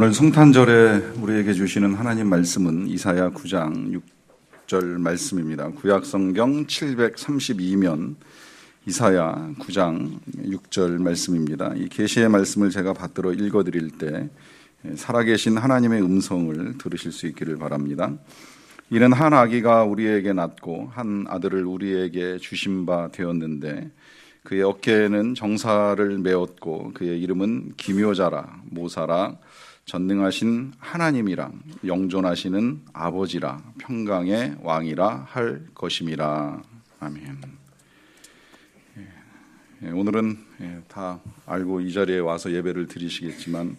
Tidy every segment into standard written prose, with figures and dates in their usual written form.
오늘 성탄절에 우리에게 주시는 하나님 말씀은 이사야 9장 6절 말씀입니다. 구약성경 732면 이사야 9장 6절 말씀입니다. 이 계시의 말씀을 제가 받들어 읽어드릴 때 살아계신 하나님의 음성을 들으실 수 있기를 바랍니다. 이는 한 아기가 우리에게 낳고 한 아들을 우리에게 주신 바 되었는데 그의 어깨에는 정사를 메었고 그의 이름은 기묘자라 모사라 전능하신 하나님이라 영존하시는 아버지라 평강의 왕이라 할 것임이라. 아멘. 오늘은 다 알고 이 자리에 와서 예배를 드리시겠지만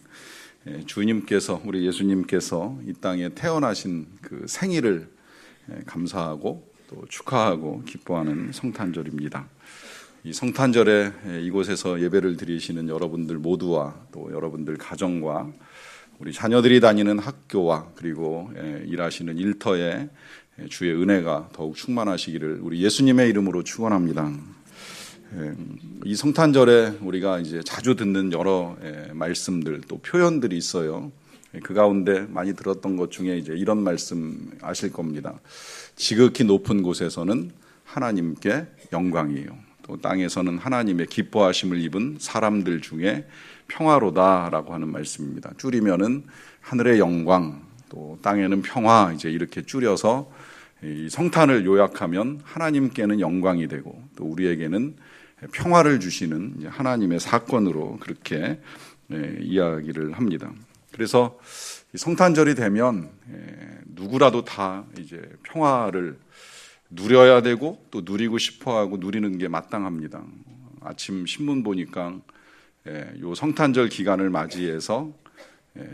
주님께서, 우리 예수님께서 이 땅에 태어나신 그 생일을 감사하고 또 축하하고 기뻐하는 성탄절입니다. 이 성탄절에 이곳에서 예배를 드리시는 여러분들 모두와 또 여러분들 가정과 우리 자녀들이 다니는 학교와 그리고 일하시는 일터에 주의 은혜가 더욱 충만하시기를 우리 예수님의 이름으로 축원합니다. 이 성탄절에 우리가 이제 자주 듣는 여러 말씀들 또 표현들이 있어요. 그 가운데 많이 들었던 것 중에 이제 이런 말씀 아실 겁니다. 지극히 높은 곳에서는 하나님께 영광이에요. 또 땅에서는 하나님의 기뻐하심을 입은 사람들 중에 평화로다라고 하는 말씀입니다. 줄이면은 하늘의 영광, 또 땅에는 평화, 이제 이렇게 줄여서 이 성탄을 요약하면 하나님께는 영광이 되고 또 우리에게는 평화를 주시는 하나님의 사건으로 그렇게 이야기를 합니다. 그래서 성탄절이 되면 누구라도 다 이제 평화를 누려야 되고 또 누리고 싶어하고 누리는 게 마땅합니다. 아침 신문 보니까 요 성탄절 기간을 맞이해서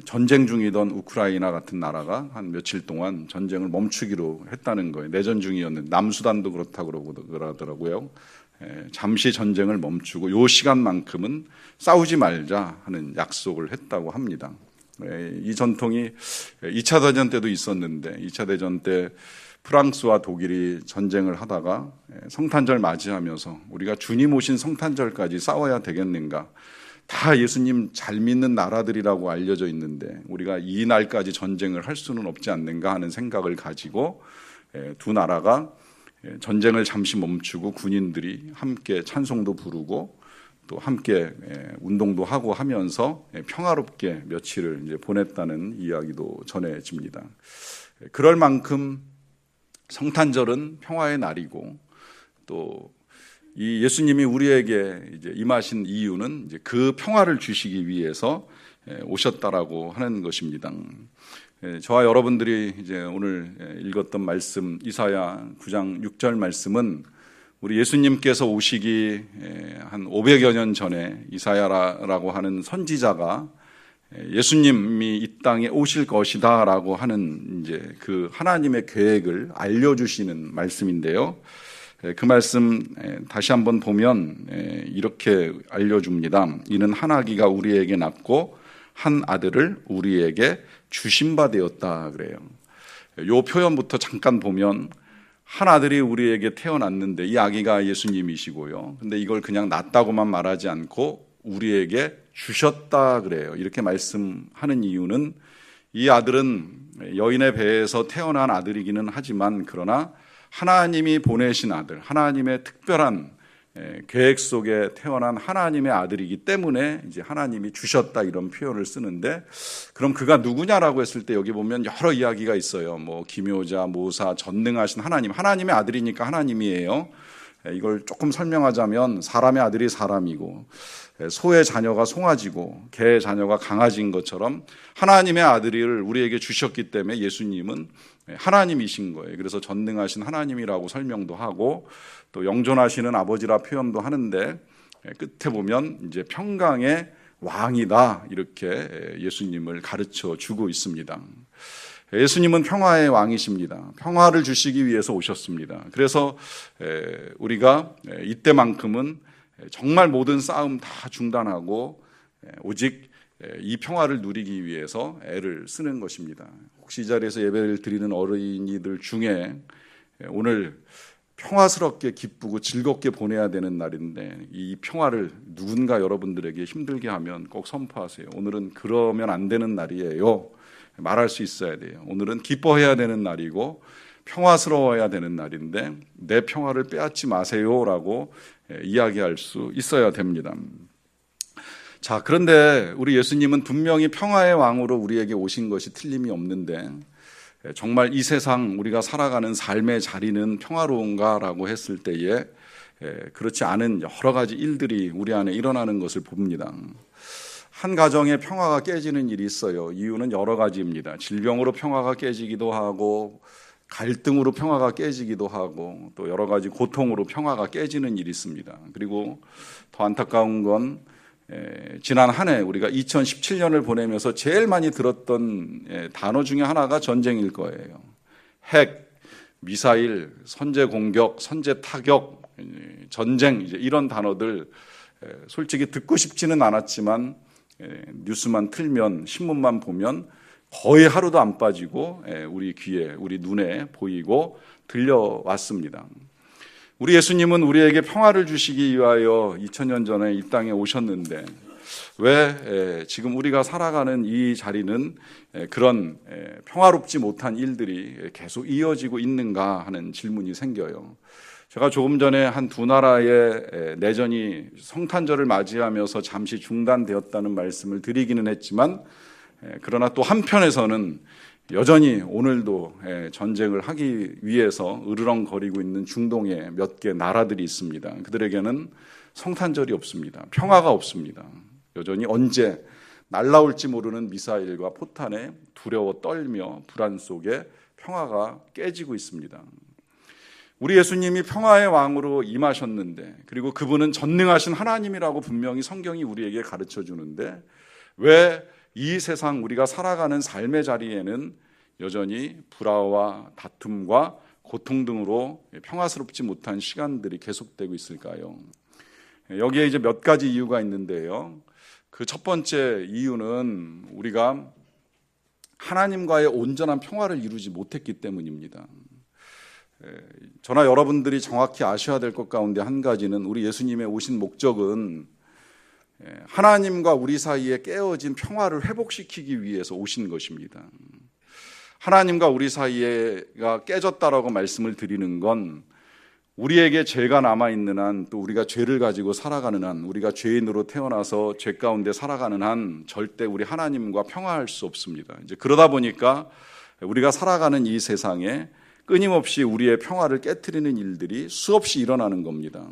전쟁 중이던 우크라이나 같은 나라가 한 며칠 동안 전쟁을 멈추기로 했다는 거예요. 내전 중이었는데 남수단도 그렇다고 그러더라고요. 잠시 전쟁을 멈추고 요 시간만큼은 싸우지 말자 하는 약속을 했다고 합니다. 이 전통이 2차 대전 때도 있었는데 2차 대전 때 프랑스와 독일이 전쟁을 하다가 성탄절 맞이하면서 우리가 주님 오신 성탄절까지 싸워야 되겠는가? 다 예수님 잘 믿는 나라들이라고 알려져 있는데 우리가 이 날까지 전쟁을 할 수는 없지 않는가 하는 생각을 가지고 두 나라가 전쟁을 잠시 멈추고 군인들이 함께 찬송도 부르고 또 함께 운동도 하고 하면서 평화롭게 며칠을 이제 보냈다는 이야기도 전해집니다. 그럴 만큼 성탄절은 평화의 날이고 또 이 예수님이 우리에게 이제 임하신 이유는 이제 그 평화를 주시기 위해서 오셨다라고 하는 것입니다. 저와 여러분들이 이제 오늘 읽었던 말씀 이사야 9장 6절 말씀은 우리 예수님께서 오시기 한 500여 년 전에 이사야라고 하는 선지자가 예수님이 이 땅에 오실 것이다라고 하는 이제 그 하나님의 계획을 알려주시는 말씀인데요. 그 말씀 다시 한번 보면 이렇게 알려줍니다. 이는 한 아기가 우리에게 낳고 한 아들을 우리에게 주신 바 되었다 그래요. 이 표현부터 잠깐 보면 한 아들이 우리에게 태어났는데 이 아기가 예수님이시고요. 근데 이걸 그냥 낳았다고만 말하지 않고 우리에게 주셨다 그래요. 이렇게 말씀하는 이유는 이 아들은 여인의 배에서 태어난 아들이기는 하지만 그러나 하나님이 보내신 아들, 하나님의 특별한 계획 속에 태어난 하나님의 아들이기 때문에 이제 하나님이 주셨다 이런 표현을 쓰는데 그럼 그가 누구냐라고 했을 때 여기 보면 여러 이야기가 있어요. 뭐 기묘자, 모사, 전능하신 하나님, 하나님의 아들이니까 하나님이에요. 이걸 조금 설명하자면 사람의 아들이 사람이고 소의 자녀가 송아지고 개의 자녀가 강아지인 것처럼 하나님의 아들을 우리에게 주셨기 때문에 예수님은 하나님이신 거예요. 그래서 전능하신 하나님이라고 설명도 하고 또 영존하시는 아버지라 표현도 하는데 끝에 보면 이제 평강의 왕이다 이렇게 예수님을 가르쳐 주고 있습니다. 예수님은 평화의 왕이십니다. 평화를 주시기 위해서 오셨습니다. 그래서 우리가 이때만큼은 정말 모든 싸움 다 중단하고 오직 이 평화를 누리기 위해서 애를 쓰는 것입니다. 혹시 이 자리에서 예배를 드리는 어린이들 중에 오늘 평화스럽게 기쁘고 즐겁게 보내야 되는 날인데 이 평화를 누군가 여러분들에게 힘들게 하면 꼭 선포하세요. 오늘은 그러면 안 되는 날이에요. 말할 수 있어야 돼요. 오늘은 기뻐해야 되는 날이고 평화스러워야 되는 날인데 내 평화를 빼앗지 마세요라고 이야기할 수 있어야 됩니다. 자, 그런데 우리 예수님은 분명히 평화의 왕으로 우리에게 오신 것이 틀림이 없는데 정말 이 세상 우리가 살아가는 삶의 자리는 평화로운가라고 했을 때에 그렇지 않은 여러 가지 일들이 우리 안에 일어나는 것을 봅니다. 한 가정의 평화가 깨지는 일이 있어요. 이유는 여러 가지입니다. 질병으로 평화가 깨지기도 하고 갈등으로 평화가 깨지기도 하고 또 여러 가지 고통으로 평화가 깨지는 일이 있습니다. 그리고 더 안타까운 건 지난 한 해 우리가 2017년을 보내면서 제일 많이 들었던 단어 중에 하나가 전쟁일 거예요. 핵, 미사일, 선제 공격, 선제 타격, 전쟁 이제 이런 단어들 솔직히 듣고 싶지는 않았지만 뉴스만 틀면 신문만 보면 거의 하루도 안 빠지고 우리 귀에 우리 눈에 보이고 들려왔습니다. 우리 예수님은 우리에게 평화를 주시기 위하여 2000년 전에 이 땅에 오셨는데 왜 지금 우리가 살아가는 이 자리는 그런 평화롭지 못한 일들이 계속 이어지고 있는가 하는 질문이 생겨요. 제가 조금 전에 한 두 나라의 내전이 성탄절을 맞이하면서 잠시 중단되었다는 말씀을 드리기는 했지만 그러나 또 한편에서는 여전히 오늘도 전쟁을 하기 위해서 으르렁거리고 있는 중동의 몇 개 나라들이 있습니다. 그들에게는 성탄절이 없습니다. 평화가 없습니다. 여전히 언제 날아올지 모르는 미사일과 포탄에 두려워 떨며 불안 속에 평화가 깨지고 있습니다. 우리 예수님이 평화의 왕으로 임하셨는데 그리고 그분은 전능하신 하나님이라고 분명히 성경이 우리에게 가르쳐 주는데 왜 이 세상 우리가 살아가는 삶의 자리에는 여전히 불화와 다툼과 고통 등으로 평화스럽지 못한 시간들이 계속되고 있을까요? 여기에 이제 몇 가지 이유가 있는데요. 그 첫 번째 이유는 우리가 하나님과의 온전한 평화를 이루지 못했기 때문입니다. 저나 여러분들이 정확히 아셔야 될 것 가운데 한 가지는 우리 예수님의 오신 목적은 하나님과 우리 사이에 깨어진 평화를 회복시키기 위해서 오신 것입니다. 하나님과 우리 사이가 깨졌다라고 말씀을 드리는 건 우리에게 죄가 남아있는 한 또 우리가 죄를 가지고 살아가는 한 우리가 죄인으로 태어나서 죄 가운데 살아가는 한 절대 우리 하나님과 평화할 수 없습니다. 이제 그러다 보니까 우리가 살아가는 이 세상에 끊임없이 우리의 평화를 깨트리는 일들이 수없이 일어나는 겁니다.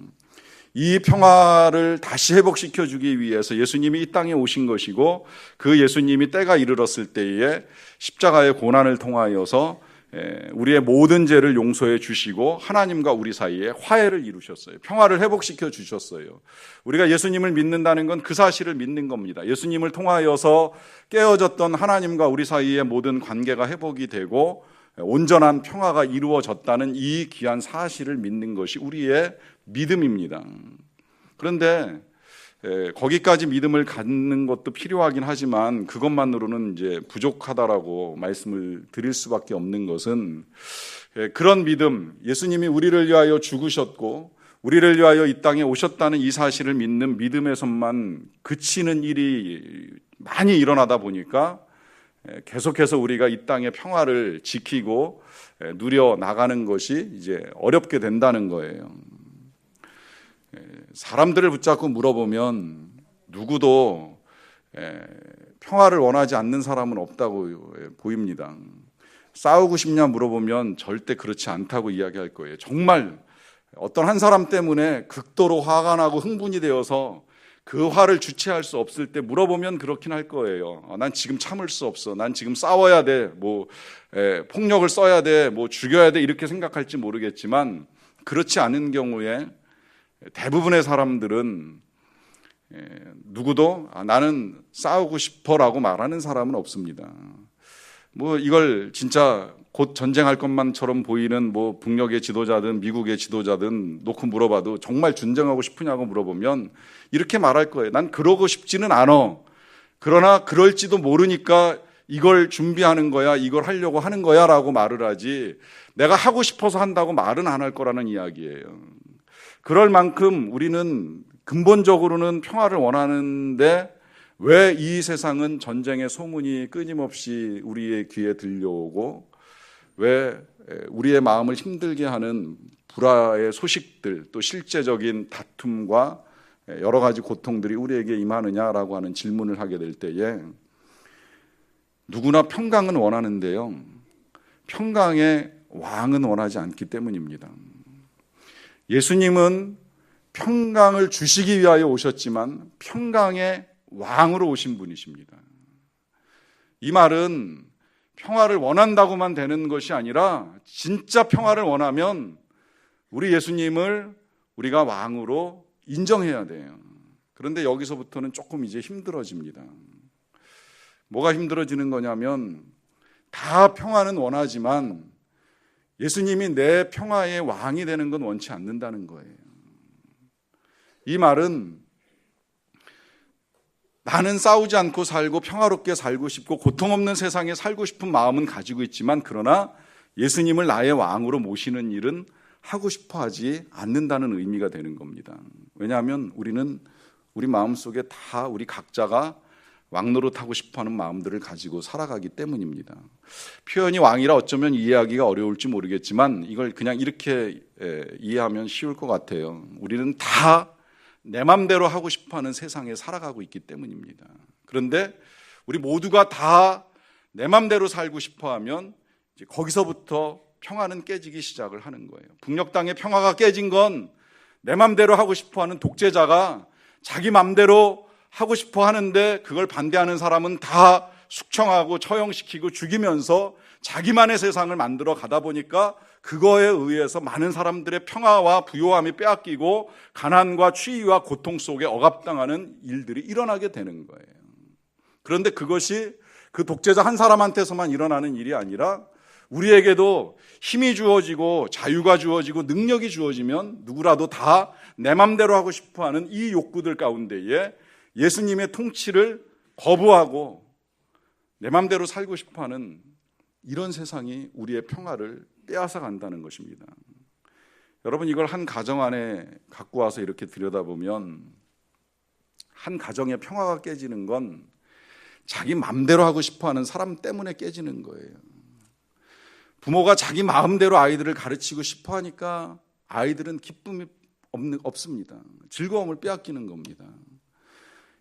이 평화를 다시 회복시켜주기 위해서 예수님이 이 땅에 오신 것이고 그 예수님이 때가 이르렀을 때에 십자가의 고난을 통하여서 우리의 모든 죄를 용서해 주시고 하나님과 우리 사이에 화해를 이루셨어요. 평화를 회복시켜 주셨어요. 우리가 예수님을 믿는다는 건 그 사실을 믿는 겁니다. 예수님을 통하여서 깨어졌던 하나님과 우리 사이의 모든 관계가 회복이 되고 온전한 평화가 이루어졌다는 이 귀한 사실을 믿는 것이 우리의 믿음입니다. 그런데 거기까지 믿음을 갖는 것도 필요하긴 하지만 그것만으로는 이제 부족하다라고 말씀을 드릴 수밖에 없는 것은 그런 믿음, 예수님이 우리를 위하여 죽으셨고 우리를 위하여 이 땅에 오셨다는 이 사실을 믿는 믿음에서만 그치는 일이 많이 일어나다 보니까 계속해서 우리가 이 땅의 평화를 지키고 누려 나가는 것이 이제 어렵게 된다는 거예요. 사람들을 붙잡고 물어보면 누구도 평화를 원하지 않는 사람은 없다고 보입니다. 싸우고 싶냐 물어보면 절대 그렇지 않다고 이야기할 거예요. 정말 어떤 한 사람 때문에 극도로 화가 나고 흥분이 되어서 그 화를 주체할 수 없을 때 물어보면 그렇긴 할 거예요. 난 지금 참을 수 없어. 난 지금 싸워야 돼. 폭력을 써야 돼. 죽여야 돼. 이렇게 생각할지 모르겠지만 그렇지 않은 경우에 대부분의 사람들은 누구도 나는 싸우고 싶어라고 말하는 사람은 없습니다. 이걸 진짜 곧 전쟁할 것만처럼 보이는 북녘의 지도자든 미국의 지도자든 놓고 물어봐도 정말 전쟁하고 싶으냐고 물어보면 이렇게 말할 거예요. 난 그러고 싶지는 않아. 그러나 그럴지도 모르니까 이걸 준비하는 거야, 이걸 하려고 하는 거야 라고 말을 하지, 내가 하고 싶어서 한다고 말은 안 할 거라는 이야기예요. 그럴 만큼 우리는 근본적으로는 평화를 원하는데 왜 이 세상은 전쟁의 소문이 끊임없이 우리의 귀에 들려오고, 왜 우리의 마음을 힘들게 하는 불화의 소식들, 또 실제적인 다툼과 여러 가지 고통들이 우리에게 임하느냐라고 하는 질문을 하게 될 때에, 누구나 평강은 원하는데요, 평강의 왕은 원하지 않기 때문입니다. 예수님은 평강을 주시기 위하여 오셨지만 평강의 왕으로 오신 분이십니다. 이 말은 평화를 원한다고만 되는 것이 아니라 진짜 평화를 원하면 우리 예수님을 우리가 왕으로 인정해야 돼요. 그런데 여기서부터는 조금 이제 힘들어집니다. 뭐가 힘들어지는 거냐면, 다 평화는 원하지만 예수님이 내 평화의 왕이 되는 건 원치 않는다는 거예요. 이 말은 나는 싸우지 않고 살고 평화롭게 살고 싶고 고통 없는 세상에 살고 싶은 마음은 가지고 있지만, 그러나 예수님을 나의 왕으로 모시는 일은 하고 싶어 하지 않는다는 의미가 되는 겁니다. 왜냐하면 우리는 우리 마음속에 다 우리 각자가 왕노릇하고 싶어하는 마음들을 가지고 살아가기 때문입니다. 표현이 왕이라 어쩌면 이해하기가 어려울지 모르겠지만 이걸 그냥 이렇게 이해하면 쉬울 것 같아요. 우리는 다 내 맘대로 하고 싶어하는 세상에 살아가고 있기 때문입니다. 그런데 우리 모두가 다 내 맘대로 살고 싶어하면 이제 거기서부터 평화는 깨지기 시작을 하는 거예요. 북녘 땅의 평화가 깨진 건 내 맘대로 하고 싶어하는 독재자가 자기 맘대로 하고 싶어 하는데, 그걸 반대하는 사람은 다 숙청하고 처형시키고 죽이면서 자기만의 세상을 만들어 가다 보니까 그거에 의해서 많은 사람들의 평화와 부요함이 빼앗기고 가난과 추위와 고통 속에 억압당하는 일들이 일어나게 되는 거예요. 그런데 그것이 그 독재자 한 사람한테서만 일어나는 일이 아니라 우리에게도 힘이 주어지고 자유가 주어지고 능력이 주어지면 누구라도 다 내 맘대로 하고 싶어하는 이 욕구들 가운데에 예수님의 통치를 거부하고 내 맘대로 살고 싶어하는 이런 세상이 우리의 평화를 빼앗아 간다는 것입니다. 여러분, 이걸 한 가정 안에 갖고 와서 이렇게 들여다보면 한 가정의 평화가 깨지는 건 자기 맘대로 하고 싶어하는 사람 때문에 깨지는 거예요. 부모가 자기 마음대로 아이들을 가르치고 싶어하니까 아이들은 기쁨이 없습니다. 즐거움을 빼앗기는 겁니다.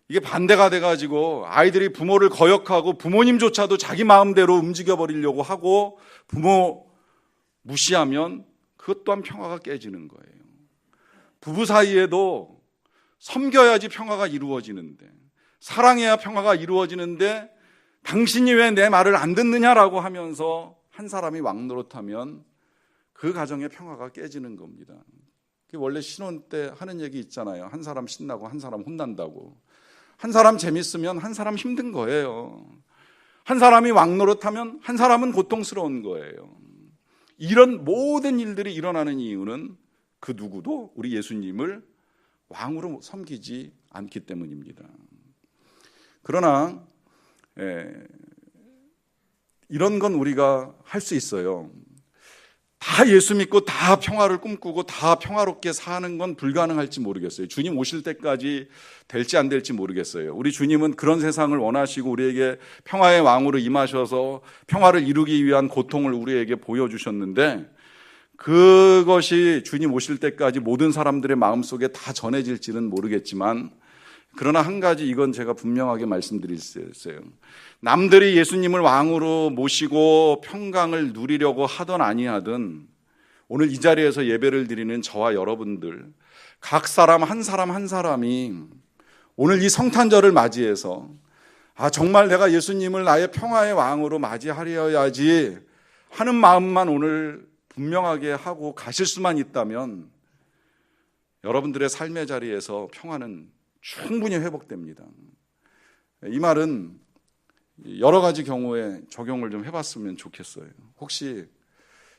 이게 반대가 돼가지고 아이들이 부모를 거역하고 부모님조차도 자기 마음대로 움직여버리려고 하고 부모 무시하면 그것 또한 평화가 깨지는 거예요. 부부 사이에도 섬겨야지 평화가 이루어지는데, 사랑해야 평화가 이루어지는데 당신이 왜 내 말을 안 듣느냐라고 하면서 한 사람이 왕노릇하면 그 가정의 평화가 깨지는 겁니다. 원래 신혼 때 하는 얘기 있잖아요. 한 사람 신나고 한 사람 혼난다고. 한 사람 재밌으면 한 사람 힘든 거예요. 한 사람이 왕노릇하면 한 사람은 고통스러운 거예요. 이런 모든 일들이 일어나는 이유는 그 누구도 우리 예수님을 왕으로 섬기지 않기 때문입니다. 그러나 이런 건 우리가 할 수 있어요. 다 예수 믿고 다 평화를 꿈꾸고 다 평화롭게 사는 건 불가능할지 모르겠어요. 주님 오실 때까지 될지 안 될지 모르겠어요. 우리 주님은 그런 세상을 원하시고 우리에게 평화의 왕으로 임하셔서 평화를 이루기 위한 고통을 우리에게 보여주셨는데, 그것이 주님 오실 때까지 모든 사람들의 마음속에 다 전해질지는 모르겠지만, 그러나 한 가지 이건 제가 분명하게 말씀드릴 수 있어요. 남들이 예수님을 왕으로 모시고 평강을 누리려고 하든 아니하든 오늘 이 자리에서 예배를 드리는 저와 여러분들 각 사람 한 사람이 오늘 이 성탄절을 맞이해서 정말 내가 예수님을 나의 평화의 왕으로 맞이하려야지 하는 마음만 오늘 분명하게 하고 가실 수만 있다면 여러분들의 삶의 자리에서 평화는 충분히 회복됩니다. 이 말은 여러 가지 경우에 적용을 좀 해봤으면 좋겠어요. 혹시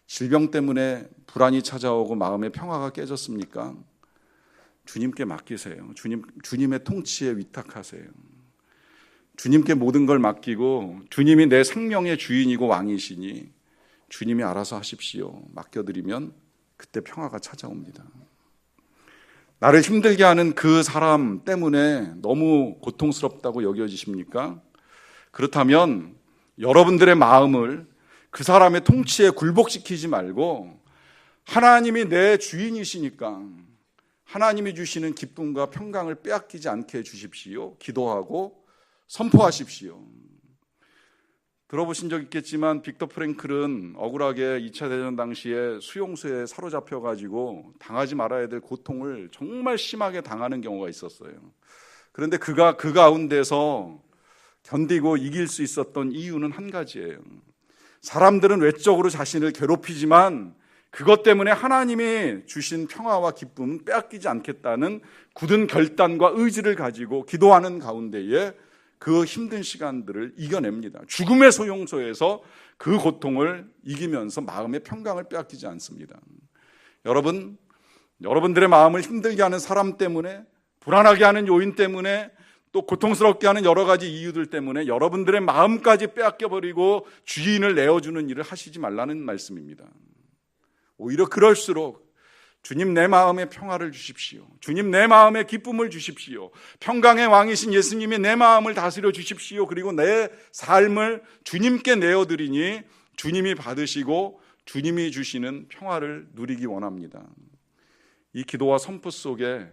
질병 때문에 불안이 찾아오고 마음의 평화가 깨졌습니까? 주님께 맡기세요. 주님의 통치에 위탁하세요. 주님께 모든 걸 맡기고 주님이 내 생명의 주인이고 왕이시니 주님이 알아서 하십시오. 맡겨드리면 그때 평화가 찾아옵니다. 나를 힘들게 하는 그 사람 때문에 너무 고통스럽다고 여겨지십니까? 그렇다면 여러분들의 마음을 그 사람의 통치에 굴복시키지 말고 하나님이 내 주인이시니까 하나님이 주시는 기쁨과 평강을 빼앗기지 않게 해주십시오. 기도하고 선포하십시오. 들어보신 적 있겠지만 빅터 프랭클은 억울하게 2차 대전 당시에 수용소에 사로잡혀가지고 당하지 말아야 될 고통을 정말 심하게 당하는 경우가 있었어요. 그런데 그가 그 가운데서 견디고 이길 수 있었던 이유는 한 가지예요. 사람들은 외적으로 자신을 괴롭히지만 그것 때문에 하나님이 주신 평화와 기쁨은 빼앗기지 않겠다는 굳은 결단과 의지를 가지고 기도하는 가운데에 그 힘든 시간들을 이겨냅니다. 죽음의 소용소에서 그 고통을 이기면서 마음의 평강을 빼앗기지 않습니다. 여러분들의 마음을 힘들게 하는 사람 때문에, 불안하게 하는 요인 때문에, 또 고통스럽게 하는 여러 가지 이유들 때문에 여러분들의 마음까지 빼앗겨버리고 주인을 내어주는 일을 하시지 말라는 말씀입니다. 오히려 그럴수록 주님 내 마음에 평화를 주십시오. 주님 내 마음에 기쁨을 주십시오. 평강의 왕이신 예수님이 내 마음을 다스려 주십시오. 그리고 내 삶을 주님께 내어드리니 주님이 받으시고 주님이 주시는 평화를 누리기 원합니다. 이 기도와 선포 속에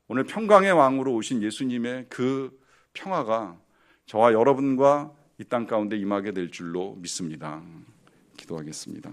오늘 평강의 왕으로 오신 예수님의 그 평화가 저와 여러분과 이 땅 가운데 임하게 될 줄로 믿습니다. 기도하겠습니다.